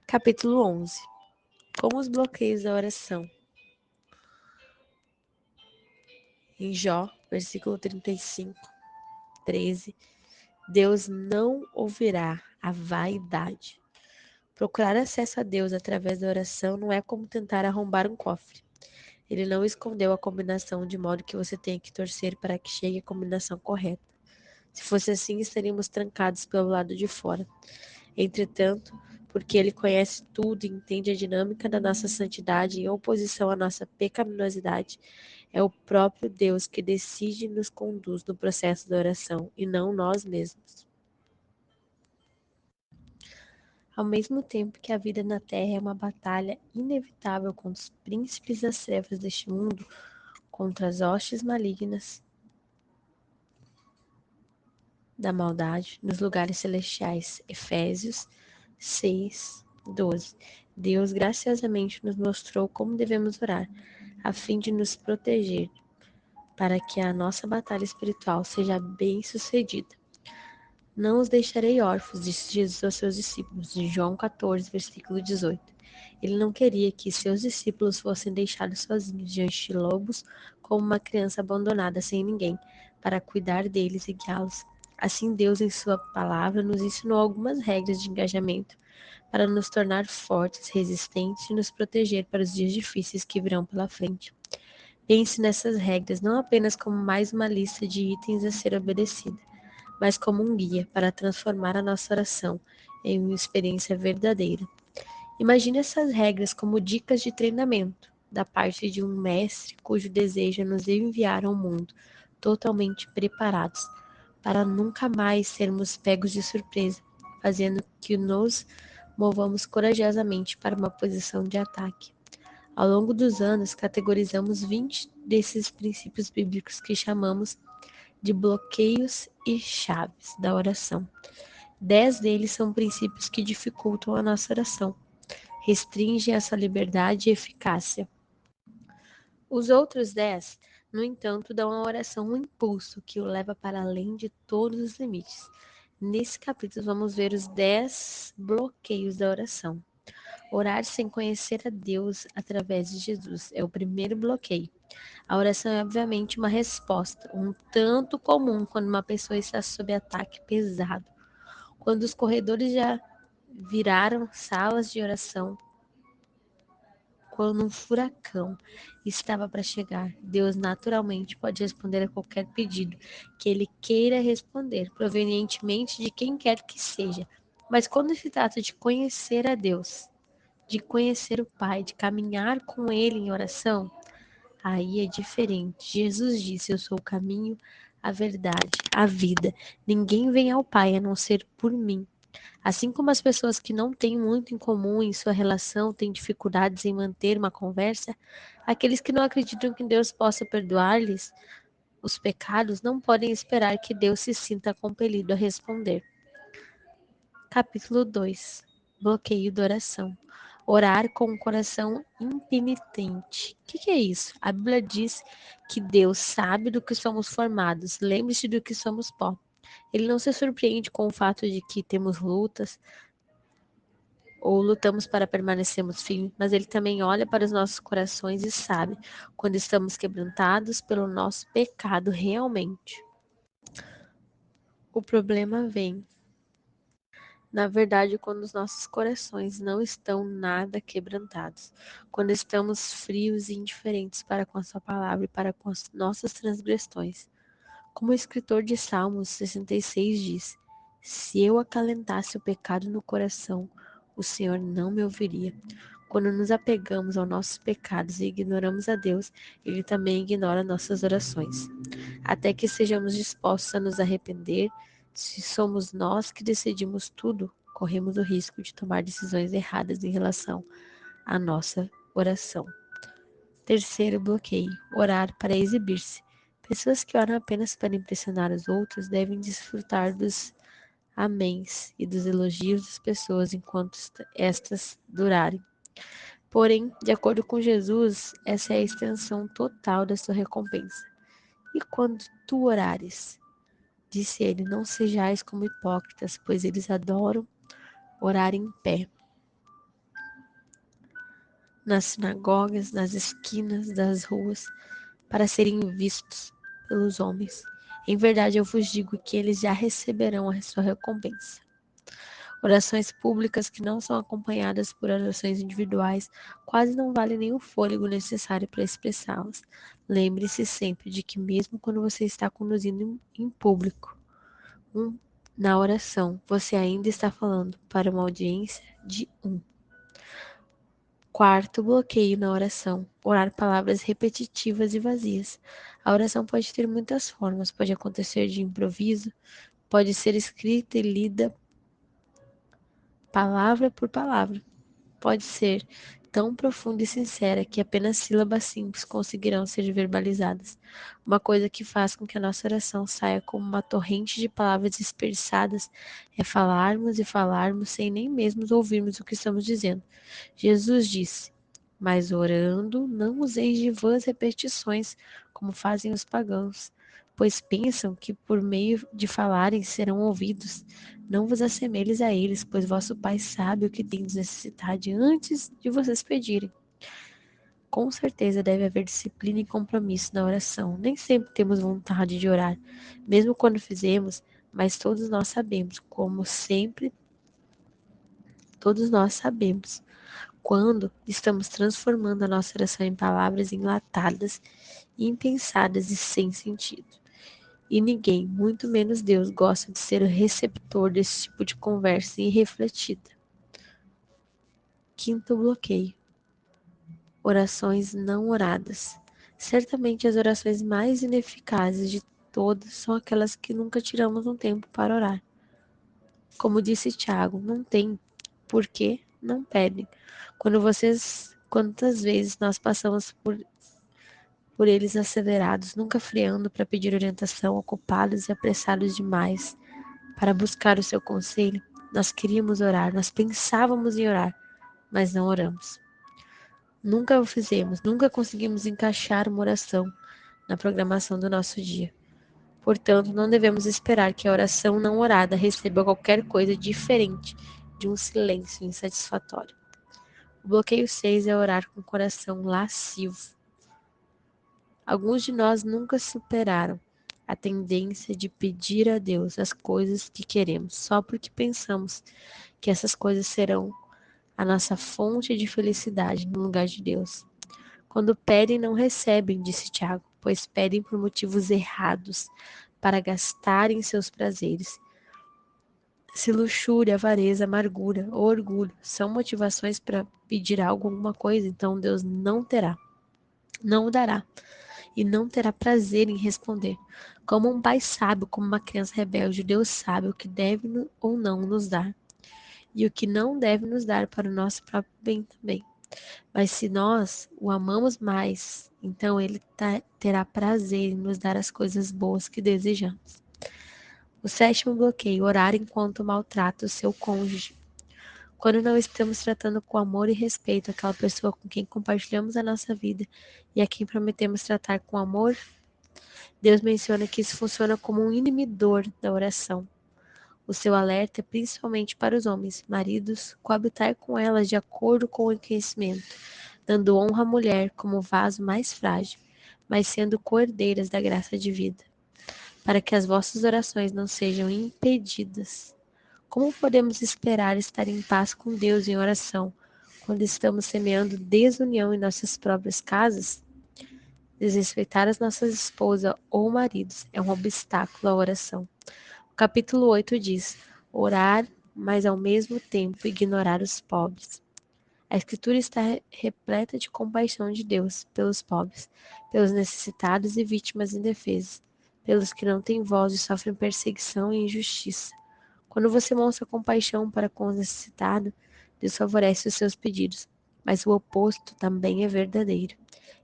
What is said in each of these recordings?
Capítulo 11. Como os bloqueios da oração. Em Jó, versículo 35, 13, Deus não ouvirá a vaidade. Procurar acesso a Deus através da oração não é como tentar arrombar um cofre. Ele não escondeu a combinação de modo que você tenha que torcer para que chegue a combinação correta. Se fosse assim, estaríamos trancados pelo lado de fora. Entretanto, porque Ele conhece tudo e entende a dinâmica da nossa santidade em oposição à nossa pecaminosidade, é o próprio Deus que decide e nos conduz no processo da oração, e não nós mesmos. Ao mesmo tempo que a vida na Terra é uma batalha inevitável contra os príncipes das trevas deste mundo, contra as hostes malignas da maldade nos lugares celestiais. Efésios 6, 12. Deus graciosamente nos mostrou como devemos orar, a fim de nos proteger, para que a nossa batalha espiritual seja bem sucedida. Não os deixarei órfãos, disse Jesus aos seus discípulos, em João 14, versículo 18. Ele não queria que seus discípulos fossem deixados sozinhos diante de lobos, como uma criança abandonada sem ninguém, para cuidar deles e guiá-los. Assim, Deus, em sua palavra, nos ensinou algumas regras de engajamento para nos tornar fortes, resistentes e nos proteger para os dias difíceis que virão pela frente. Pense nessas regras não apenas como mais uma lista de itens a ser obedecida, mas como um guia para transformar a nossa oração em uma experiência verdadeira. Imagine essas regras como dicas de treinamento da parte de um mestre cujo desejo é nos enviar ao mundo totalmente preparados para nunca mais sermos pegos de surpresa, fazendo que nos movamos corajosamente para uma posição de ataque. Ao longo dos anos, categorizamos 20 desses princípios bíblicos que chamamos de bloqueios e chaves da oração. 10 deles são princípios que dificultam a nossa oração, restringem essa liberdade e eficácia. Os outros 10, no entanto, dão à oração um impulso que o leva para além de todos os limites. Nesse capítulo, vamos ver os 10 bloqueios da oração. Orar sem conhecer a Deus através de Jesus é o primeiro bloqueio. A oração é obviamente uma resposta, um tanto comum quando uma pessoa está sob ataque pesado. Quando os corredores já viraram salas de oração, quando um furacão estava para chegar, Deus naturalmente pode responder a qualquer pedido que Ele queira responder, provenientemente de quem quer que seja. Mas quando se trata de conhecer a Deus, de conhecer o Pai, de caminhar com Ele em oração, aí é diferente. Jesus disse: Eu sou o caminho, a verdade, a vida. Ninguém vem ao Pai a não ser por mim. Assim como as pessoas que não têm muito em comum em sua relação têm dificuldades em manter uma conversa, aqueles que não acreditam que Deus possa perdoar-lhes os pecados não podem esperar que Deus se sinta compelido a responder. Capítulo 2. Bloqueio da oração. Orar com o coração impenitente. O que é isso? A Bíblia diz que Deus sabe do que somos formados. Lembre-se do que somos pó. Ele não se surpreende com o fato de que temos lutas ou lutamos para permanecermos firmes, mas Ele também olha para os nossos corações e sabe quando estamos quebrantados pelo nosso pecado realmente. O problema vem, na verdade, quando os nossos corações não estão nada quebrantados, quando estamos frios e indiferentes para com a sua palavra e para com as nossas transgressões. Como o escritor de Salmos 66 diz: Se eu acalentasse o pecado no coração, o Senhor não me ouviria. Quando nos apegamos aos nossos pecados e ignoramos a Deus, Ele também ignora nossas orações. Até que sejamos dispostos a nos arrepender, se somos nós que decidimos tudo, corremos o risco de tomar decisões erradas em relação à nossa oração. Terceiro bloqueio: orar para exibir-se. Pessoas que oram apenas para impressionar os outros devem desfrutar dos améns e dos elogios das pessoas enquanto estas durarem. Porém, de acordo com Jesus, essa é a extensão total da sua recompensa. E quando tu orares? Disse ele: Não sejais como hipócritas, pois eles adoram orar em pé nas sinagogas, nas esquinas das ruas, para serem vistos pelos homens. Em verdade, eu vos digo que eles já receberão a sua recompensa. Orações públicas que não são acompanhadas por orações individuais quase não valem nem o fôlego necessário para expressá-las. Lembre-se sempre de que mesmo quando você está conduzindo em público, na oração, você ainda está falando para uma audiência de um. Quarto bloqueio na oração: orar palavras repetitivas e vazias. A oração pode ter muitas formas, pode acontecer de improviso, pode ser escrita e lida palavra por palavra. Pode ser tão profunda e sincera que apenas sílabas simples conseguirão ser verbalizadas. Uma coisa que faz com que a nossa oração saia como uma torrente de palavras dispersadas é falarmos e falarmos sem nem mesmo ouvirmos o que estamos dizendo. Jesus disse: mas orando, não useis de vãs repetições, como fazem os pagãos, pois pensam que por meio de falarem serão ouvidos. Não vos assemelhes a eles, pois vosso Pai sabe o que tendes necessidade antes de vocês pedirem. Com certeza deve haver disciplina e compromisso na oração. Nem sempre temos vontade de orar, mesmo quando fizemos, mas todos nós sabemos, como sempre, todos nós sabemos quando estamos transformando a nossa oração em palavras enlatadas, impensadas e sem sentido. E ninguém, muito menos Deus, gosta de ser o receptor desse tipo de conversa irrefletida. Quinto bloqueio: orações não oradas. Certamente as orações mais ineficazes de todas são aquelas que nunca tiramos um tempo para orar. Como disse Tiago, não tem porquê, não pedem. Quantas vezes nós passamos por eles acelerados, nunca freando para pedir orientação, ocupados e apressados demais para buscar o seu conselho? Nós queríamos orar, nós pensávamos em orar, mas não oramos. Nunca o fizemos, nunca conseguimos encaixar uma oração na programação do nosso dia. Portanto, não devemos esperar que a oração não orada receba qualquer coisa diferente de um silêncio insatisfatório. O bloqueio 6 é orar com o coração lascivo. Alguns de nós nunca superaram a tendência de pedir a Deus as coisas que queremos, só porque pensamos que essas coisas serão a nossa fonte de felicidade no lugar de Deus. Quando pedem, não recebem, disse Tiago, pois pedem por motivos errados, para gastarem seus prazeres. Se luxúria, avareza, amargura ou orgulho são motivações para pedir algo, alguma coisa, então Deus não o dará, e não terá prazer em responder. Como um pai sábio, como uma criança rebelde, Deus sabe o que deve ou não nos dar, e o que não deve nos dar para o nosso próprio bem também. Mas se nós o amamos mais, então ele terá prazer em nos dar as coisas boas que desejamos. O sétimo bloqueio: orar enquanto maltrata o seu cônjuge. Quando não estamos tratando com amor e respeito aquela pessoa com quem compartilhamos a nossa vida e a quem prometemos tratar com amor, Deus menciona que isso funciona como um inibidor da oração. O seu alerta é principalmente para os homens, maridos, coabitar com elas de acordo com o conhecimento, dando honra à mulher como o vaso mais frágil, mas sendo coerdeiras da graça de vida, para que as vossas orações não sejam impedidas. Como podemos esperar estar em paz com Deus em oração, quando estamos semeando desunião em nossas próprias casas? Desrespeitar as nossas esposas ou maridos é um obstáculo à oração. O capítulo 8 diz: orar, mas ao mesmo tempo ignorar os pobres. A Escritura está repleta de compaixão de Deus pelos pobres, pelos necessitados e vítimas indefesas, pelos que não têm voz e sofrem perseguição e injustiça. Quando você mostra compaixão para com o necessitado, Deus favorece os seus pedidos, mas o oposto também é verdadeiro.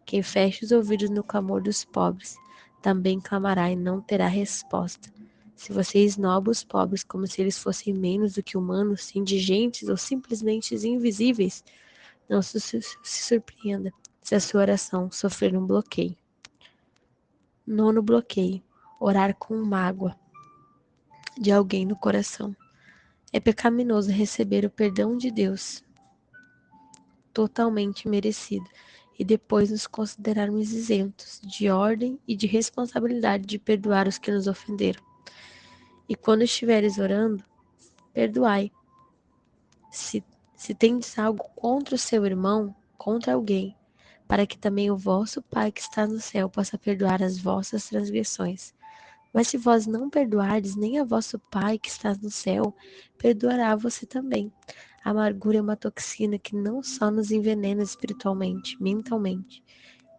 Quem fecha os ouvidos no clamor dos pobres, também clamará e não terá resposta. Se você esnoba os pobres como se eles fossem menos do que humanos, indigentes ou simplesmente invisíveis, não se surpreenda se a sua oração sofrer um bloqueio. Nono bloqueio: orar com mágoa de alguém no coração. É pecaminoso receber o perdão de Deus totalmente merecido, e depois nos considerarmos isentos de ordem e de responsabilidade de perdoar os que nos ofenderam. E quando estiveres orando, perdoai. Se, se tendes algo contra o seu irmão, contra alguém, para que também o vosso Pai que está no céu possa perdoar as vossas transgressões. Mas se vós não perdoardes nem a vosso Pai que está no céu, perdoará você também. A amargura é uma toxina que não só nos envenena espiritualmente, mentalmente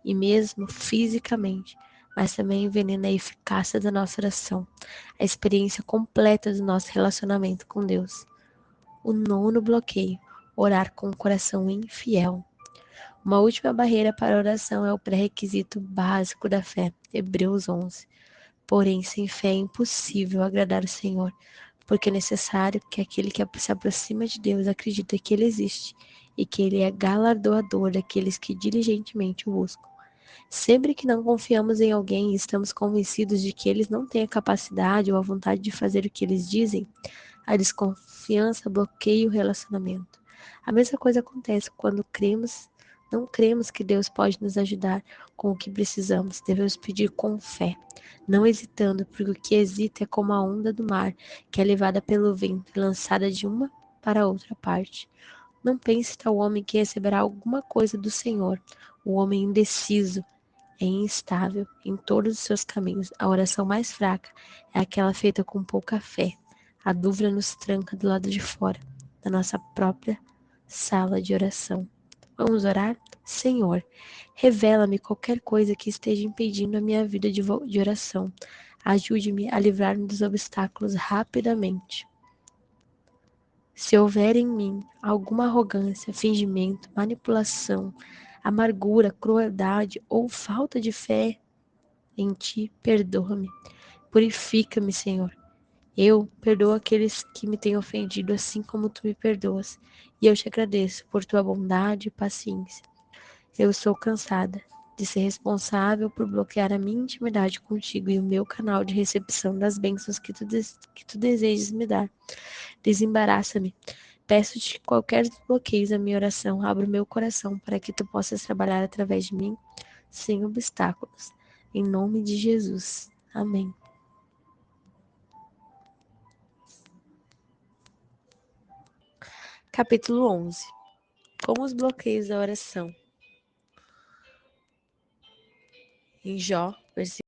e mesmo fisicamente, mas também envenena a eficácia da nossa oração, a experiência completa do nosso relacionamento com Deus. O nono bloqueio: orar com o coração infiel. Uma última barreira para a oração é o pré-requisito básico da fé, Hebreus 11. Porém, sem fé é impossível agradar o Senhor, porque é necessário que aquele que se aproxima de Deus acredite que Ele existe e que Ele é galardoador daqueles que diligentemente o buscam. Sempre que não confiamos em alguém e estamos convencidos de que eles não têm a capacidade ou a vontade de fazer o que eles dizem, a desconfiança bloqueia o relacionamento. A mesma coisa acontece quando não cremos que Deus pode nos ajudar com o que precisamos. Devemos pedir com fé, não hesitando, porque o que hesita é como a onda do mar, que é levada pelo vento e lançada de uma para outra parte. Não pense tal homem que receberá alguma coisa do Senhor. O homem indeciso é instável em todos os seus caminhos. A oração mais fraca é aquela feita com pouca fé. A dúvida nos tranca do lado de fora da nossa própria sala de oração. Vamos orar? Senhor, revela-me qualquer coisa que esteja impedindo a minha vida de oração. Ajude-me a livrar-me dos obstáculos rapidamente. Se houver em mim alguma arrogância, fingimento, manipulação, amargura, crueldade ou falta de fé em ti, perdoa-me. Purifica-me, Senhor. Eu perdoo aqueles que me têm ofendido, assim como tu me perdoas. E eu te agradeço por tua bondade e paciência. Eu estou cansada de ser responsável por bloquear a minha intimidade contigo e o meu canal de recepção das bênçãos que tu desejas me dar. Desembaraça-me. Peço-te que qualquer bloqueio à minha oração, abra o meu coração para que tu possas trabalhar através de mim, sem obstáculos. Em nome de Jesus. Amém. Capítulo 11. Como os bloqueios da oração. Em Jó, versículo